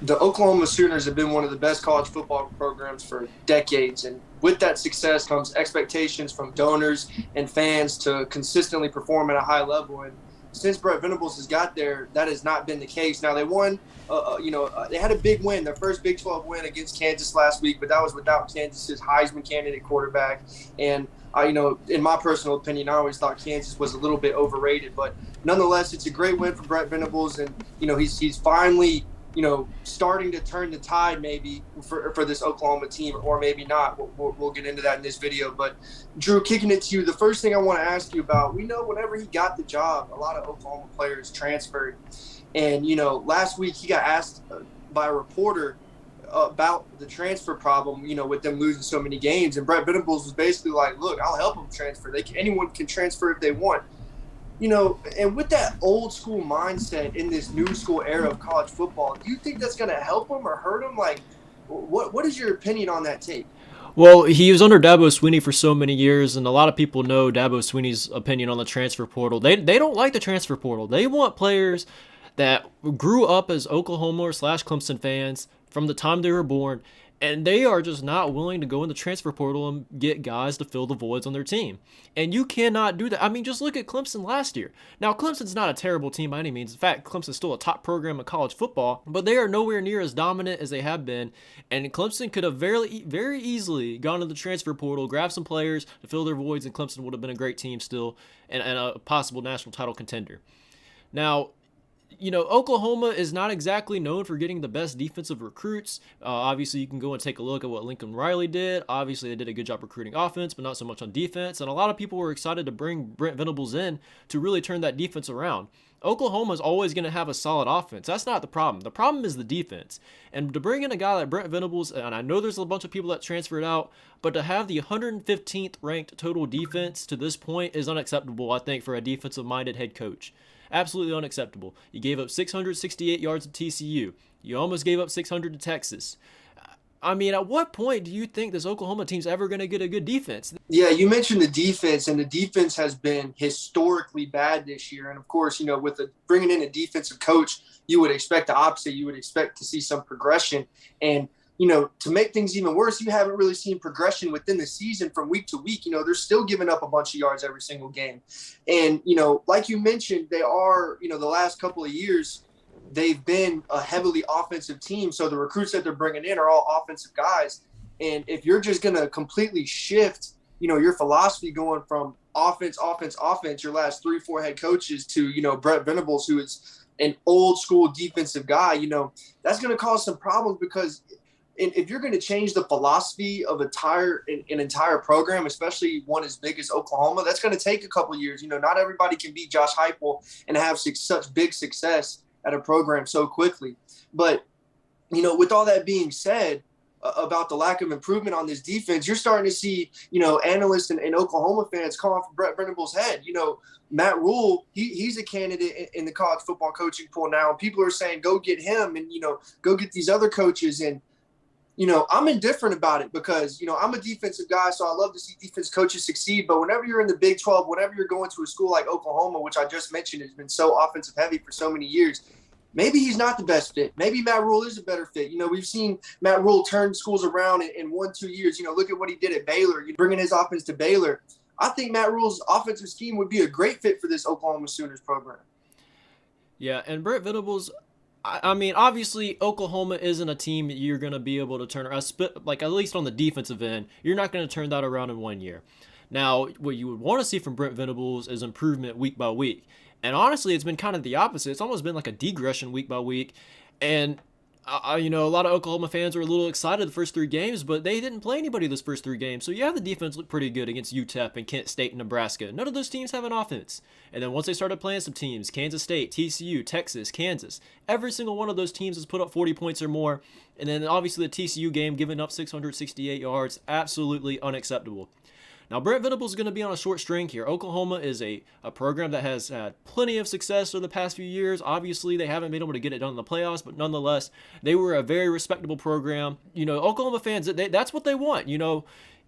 The Oklahoma Sooners have been one of the best college football programs for decades. And with that success comes expectations from donors and fans to consistently perform at a high level. And since Brent Venables has got there, that has not been the case. Now, they won, they had a big win, their first Big 12 win against Kansas last week, but that was without Kansas's Heisman candidate quarterback. And in my personal opinion, I always thought Kansas was a little bit overrated. But nonetheless, it's a great win for Brent Venables. And, he's finally starting to turn the tide maybe for this Oklahoma team, or maybe not. We'll get into that in this video. But, Drew, kicking it to you, the first thing I want to ask you about, we know whenever he got the job, a lot of Oklahoma players transferred. And, last week he got asked by a reporter about the transfer problem, with them losing so many games. And Brent Venables was basically like, look, I'll help them transfer. Anyone can transfer if they want. And with that old school mindset in this new school era of college football, do you think that's going to help him or hurt him? Like, what is your opinion on that take? Well, he was under Dabo Swinney for so many years, and a lot of people know Dabo Swinney's opinion on the transfer portal. They don't like the transfer portal. They want players that grew up as Oklahoma or Clemson fans from the time they were born, and they are just not willing to go in the transfer portal and get guys to fill the voids on their team. And you cannot do that. I mean, just look at Clemson last year. Now, Clemson's not a terrible team by any means. In fact, Clemson's still a top program in college football, but they are nowhere near as dominant as they have been. And Clemson could have very easily gone to the transfer portal, grabbed some players to fill their voids, and Clemson would have been a great team still and a possible national title contender. Now, Oklahoma is not exactly known for getting the best defensive recruits. Obviously, you can go and take a look at what Lincoln Riley did. Obviously, they did a good job recruiting offense, but not so much on defense. And a lot of people were excited to bring Brent Venables in to really turn that defense around. Oklahoma is always going to have a solid offense. That's not the problem. The problem is the defense. And to bring in a guy like Brent Venables, and I know there's a bunch of people that transferred out, but to have the 115th ranked total defense to this point is unacceptable, I think, for a defensive-minded head coach. Absolutely unacceptable. You gave up 668 yards to TCU. You almost gave up 600 to Texas. I mean, at what point do you think this Oklahoma team's ever going to get a good defense? Yeah, you mentioned the defense, and the defense has been historically bad this year. And, of course, with bringing in a defensive coach, you would expect the opposite. You would expect to see some progression. And, to make things even worse, you haven't really seen progression within the season from week to week. They're still giving up a bunch of yards every single game. And, like you mentioned, they are, the last couple of years, they've been a heavily offensive team. So the recruits that they're bringing in are all offensive guys. And if you're just going to completely shift, your philosophy going from offense, your last 3-4 head coaches to, Brent Venables, who is an old school defensive guy, that's going to cause some problems because if you're going to change the philosophy of an entire program, especially one as big as Oklahoma, that's going to take a couple of years. Not everybody can be Josh Heupel and have such big success at a program so quickly. But, with all that being said about the lack of improvement on this defense, you're starting to see, analysts and Oklahoma fans calling for Brent Venables' head. Matt Rule, he's a candidate in the college football coaching pool now. People are saying, go get him and, go get these other coaches. And, I'm indifferent about it because, I'm a defensive guy, so I love to see defense coaches succeed. But whenever you're in the Big 12, whenever you're going to a school like Oklahoma, which I just mentioned has been so offensive heavy for so many years, maybe he's not the best fit. Maybe Matt Rule is a better fit. We've seen Matt Rule turn schools around in 1-2 years. Look at what he did at Baylor, bringing his offense to Baylor. I think Matt Rule's offensive scheme would be a great fit for this Oklahoma Sooners program. Yeah, and Brent Venables, I mean, obviously, Oklahoma isn't a team that you're going to be able to turn around, like at least on the defensive end, you're not going to turn that around in 1 year. Now, what you would want to see from Brent Venables is improvement week by week. And honestly, it's been kind of the opposite. It's almost been like a digression week by week. And, a lot of Oklahoma fans were a little excited the first 3 games, but they didn't play anybody this first 3 games. So, yeah, the defense looked pretty good against UTEP and Kent State and Nebraska. None of those teams have an offense. And then once they started playing some teams, Kansas State, TCU, Texas, Kansas, every single one of those teams has put up 40 points or more. And then obviously the TCU game, giving up 668 yards, absolutely unacceptable. Now, Brent Venables is going to be on a short string here. Oklahoma is a program that has had plenty of success over the past few years. Obviously, they haven't been able to get it done in the playoffs, but nonetheless, they were a very respectable program. Oklahoma fans, that's what they want.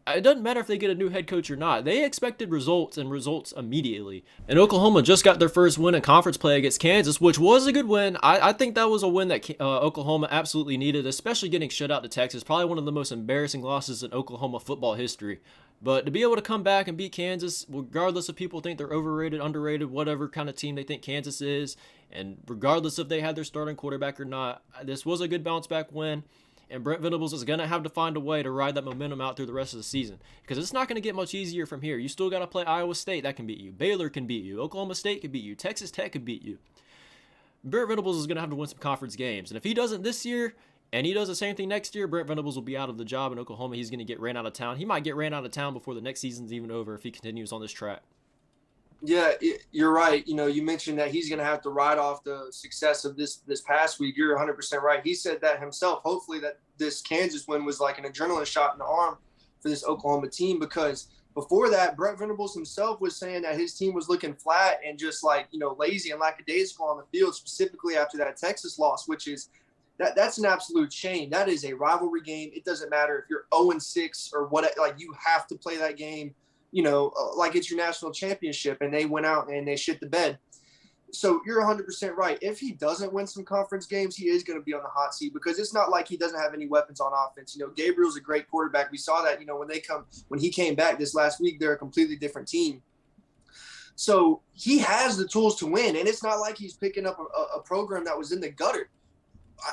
It doesn't matter if they get a new head coach or not. They expected results and results immediately. And Oklahoma just got their first win in conference play against Kansas, which was a good win. I think that was a win that Oklahoma absolutely needed, especially getting shut out to Texas. Probably one of the most embarrassing losses in Oklahoma football history. But to be able to come back and beat Kansas, regardless if people think they're overrated, underrated, whatever kind of team they think Kansas is, and regardless if they had their starting quarterback or not, this was a good bounce back win. And Brent Venables is going to have to find a way to ride that momentum out through the rest of the season, because it's not going to get much easier from here. You still got to play Iowa State. That can beat you. Baylor can beat you. Oklahoma State can beat you. Texas Tech can beat you. Brent Venables is going to have to win some conference games. And if he doesn't this year and he does the same thing next year, Brent Venables will be out of the job in Oklahoma. He's going to get ran out of town. He might get ran out of town before the next season's even over if he continues on this track. Yeah, you're right. You know, you mentioned that he's going to have to ride off the success of this past week. You're 100% right. He said that himself. Hopefully that this Kansas win was like an adrenaline shot in the arm for this Oklahoma team, because before that, Brent Venables himself was saying that his team was looking flat and just like, you know, lazy and lackadaisical on the field, specifically after that Texas loss, which is that's an absolute shame. That is a rivalry game. It doesn't matter if you're 0-6 or what, like you have to play that game, you know, like it's your national championship, and they went out and they shit the bed. So you're 100% right. If he doesn't win some conference games, he is going to be on the hot seat, because it's not like he doesn't have any weapons on offense. You know, Gabriel's a great quarterback. We saw that, you know, when he came back this last week, they're a completely different team. So he has the tools to win, and it's not like he's picking up a program that was in the gutter.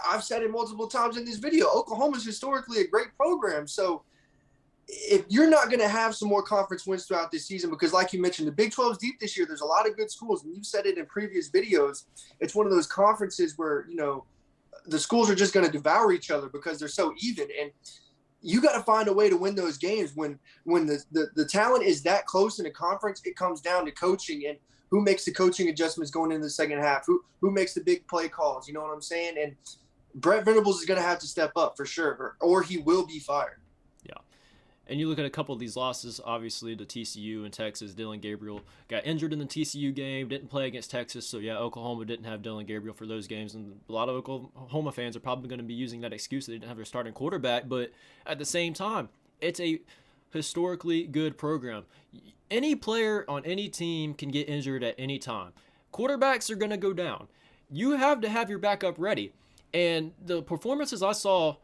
I've said it multiple times in this video. Oklahoma's historically a great program. So if you're not going to have some more conference wins throughout this season, because like you mentioned, the Big 12 is deep this year. There's a lot of good schools, and you've said it in previous videos. It's one of those conferences where, you know, the schools are just going to devour each other because they're so even. And you got to find a way to win those games. When the talent is that close in a conference, it comes down to coaching and who makes the coaching adjustments going into the second half, who makes the big play calls. You know what I'm saying? And Brent Venables is going to have to step up for sure, or he will be fired. Yeah. And you look at a couple of these losses, obviously, to TCU and Texas. Dillon Gabriel got injured in the TCU game, didn't play against Texas. So, yeah, Oklahoma didn't have Dillon Gabriel for those games. And a lot of Oklahoma fans are probably going to be using that excuse that they didn't have their starting quarterback. But at the same time, it's a historically good program. Any player on any team can get injured at any time. Quarterbacks are going to go down. You have to have your backup ready. And the performances I saw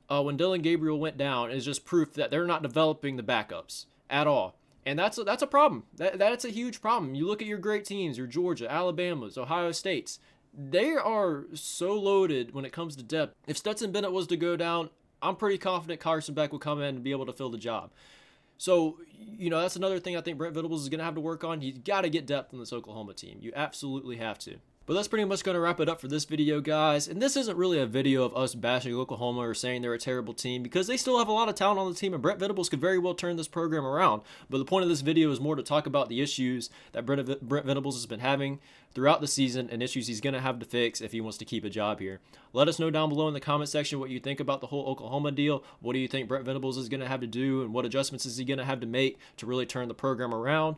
when Dillon Gabriel went down is just proof that they're not developing the backups at all. And that's a problem. That's a huge problem. You look at your great teams, your Georgia, Alabama's, Ohio State's. They are so loaded when it comes to depth. If Stetson Bennett was to go down, I'm pretty confident Carson Beck will come in and be able to fill the job. So, you know, that's another thing I think Brent Venables is going to have to work on. He's got to get depth in this Oklahoma team. You absolutely have to. But that's pretty much going to wrap it up for this video, guys. And this isn't really a video of us bashing Oklahoma or saying they're a terrible team, because they still have a lot of talent on the team, and Brent Venables could very well turn this program around. But the point of this video is more to talk about the issues that Brent Venables has been having throughout the season, and issues he's going to have to fix if he wants to keep a job here. Let us know down below in the comment section what you think about the whole Oklahoma deal. What do you think Brent Venables is going to have to do, and what adjustments is he going to have to make to really turn the program around?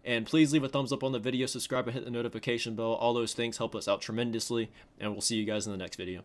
And please leave a thumbs up on the video, subscribe, and hit the notification bell. All those things help us out tremendously, and we'll see you guys in the next video.